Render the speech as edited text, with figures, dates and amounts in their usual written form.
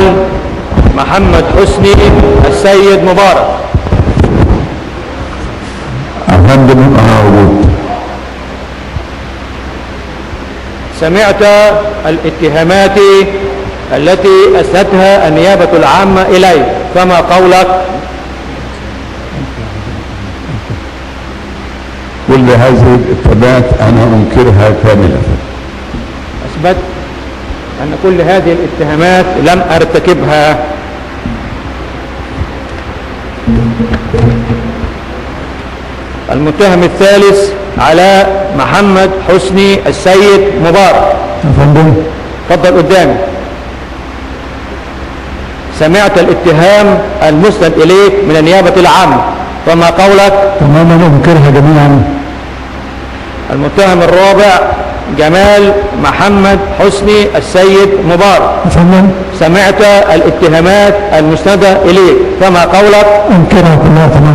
الأول محمد حسني السيد مبارك. أفندم موجود. سمعت الاتهامات التي أسندتها النيابة العامة إليك، فما قولك؟ كل هذه الاتهامات أنا أنكرها كاملة. أثبت أن كل هذه الاتهامات لم أرتكبها. المتهم الثالث علاء محمد حسني السيد مبارك. أفندم. تفضل قدامي. سمعت الاتهام المسند إليك من النيابة العامة، فما قولك؟ تماما أنكرها جميعا. المتهم الرابع جمال محمد حسني السيد مبارك. أفندم. سمعت الاتهامات المسندة إليك، فما قولك؟ أنكرها كلها تماما.